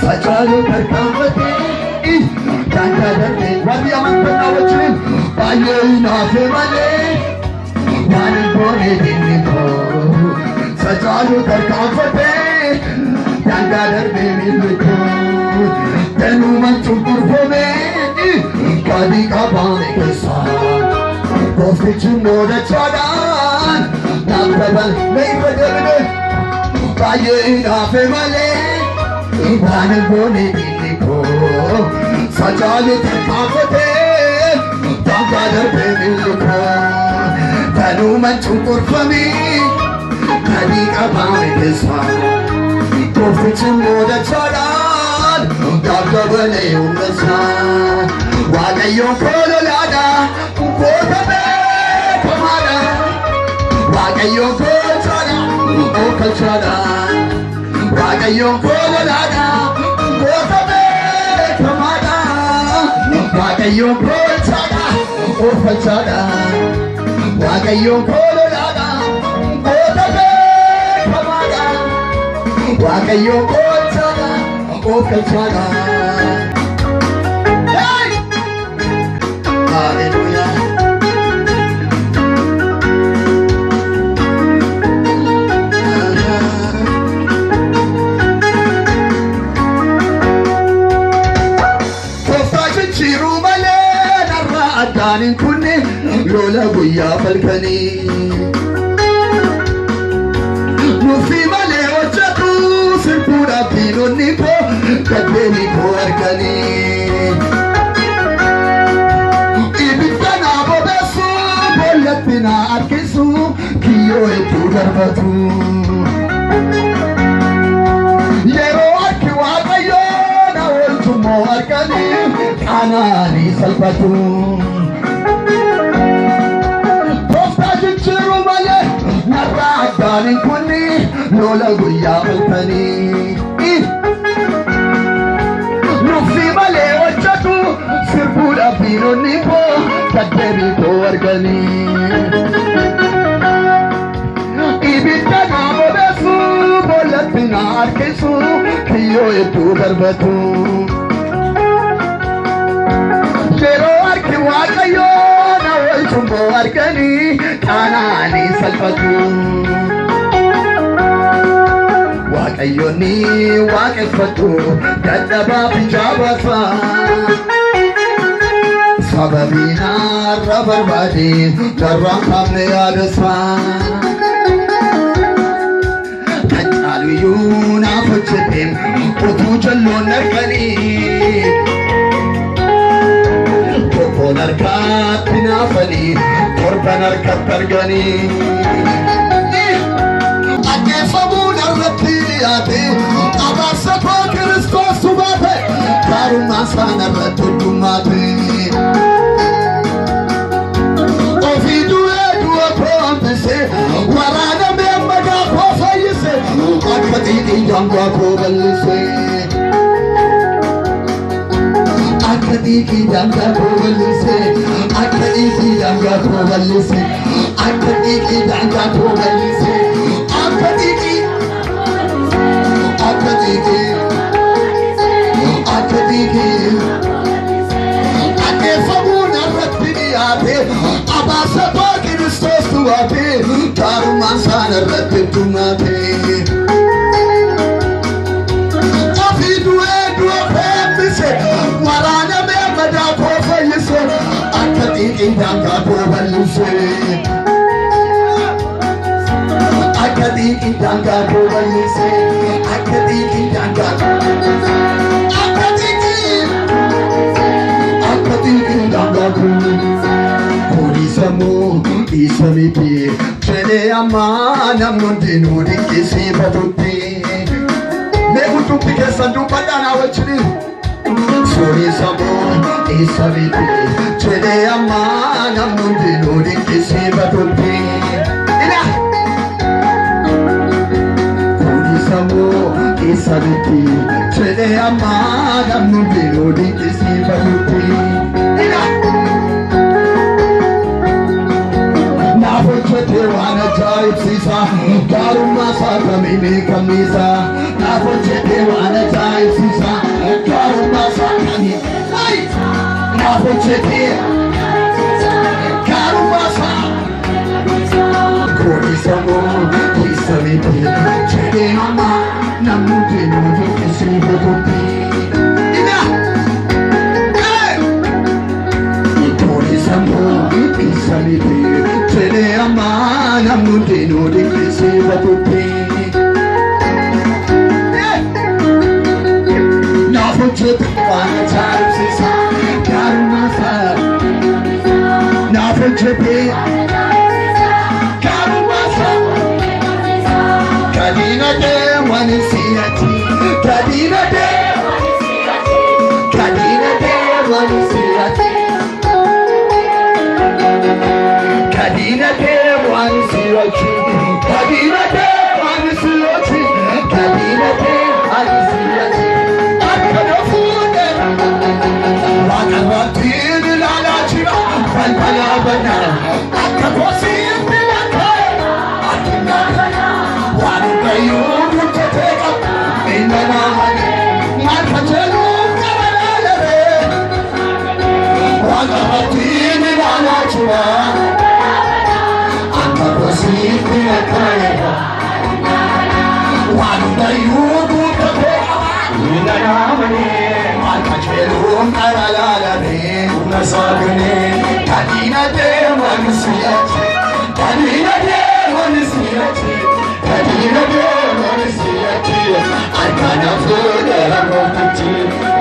Sajalo karkamate Janga dante wadi aman penawachin Baye na female Wani bone dinni ko Sajalo karkamate Janga dante milli ko Tenu man chukur fome Kadi ka bane ke saath Kofi chumoda chadan Nagbabal nahi badalne Baye na female Bane bone dinni ko Sajalo karkamate Janga dante milli ko Tenu man chukur fome Kadi ka bane ke saath Kofi chumoda chadan Nagbabal umasa Wagayo kololada Kotame kamada Wagayo kolchada Okalchada Wagayo kololada Kotame kamada Wagayo kolchada Okalchada Wagayo kololada Kotame kamada Wagayo kolchada Okalchada Hallelujah. Kofajin chiru male narra adanin kunne lola guya falkani Nufi male ojatu sirpura pino nipo kadeni ko arkani Bina akisu kiyo etu darbatu Yero aki wakayo na ultumo arkani Anani salpatu Posta jinchiru male narra adanin kunni lola guya ulkani Nufi male wachatu sirpura pino nipo kademi ko arkani Ibita namo besu bolatina arkesu kiyo etu darbatu Jero arki wakayo na walchumbo arkani kanani salpatu Wakayo ni wakefatu dadaba pijabasa Sababina rabar badi darram kamne adaswa Tajjaluyuna fuchitim Kutu jallo narkani Koko narkat pinafali Korba narkat targani Akefamu narrati ate Abasako Kristos subate Karuma sana ratudumate Warana me maga profayise Akati jangwa ko balse Akati jangwa ko balse Akati jangwa ko balse Akati jangwa ko balse Akati Akefamuna ratini ate Abasa Kristos tuate Karuman sana rattumate Afidu edu pepise Warana me mada ko fayise Akati indanga ko baluse Akati indanga ko baluse Akati indanga Akati indanga ko Samu isamiti chene amana mundinu dikisi batuti me utupi ke sandu padana wachini Sori samu isamiti chene amana mundinu dikisi batuti ina Kuri samu isamiti chene amana mundinu dikisi batuti ina barsiisa gaarummaa isaa kamiin kamisa naaf hojjete waan ajaa'ibsiisa gaarummaa isaa kamiin naaf hojjete gaarummaa isaa koodisa moo isa miti jedhee namaa namni deemu tokkisii boqotti. Saniti tene amana mundino di kisi batupi na fuchet wana charipsisa karumasa na fuchet karumasa kadina de wanisiyati kadina de wanisiyati Kadina de wanisiyati Kadina de wanisiyati Kadina de wanisiyati Akadafude Wakaratin lalachiba Falpala bana Akakosin bilakay Akinakaya Wanubayun mutateka Inana hane Markachelu karanalare Wakaratin lalachiba Kadina de wanisiyati Kadina de wanisiyati Kadina de wanisiyati Arkana fude rakotiti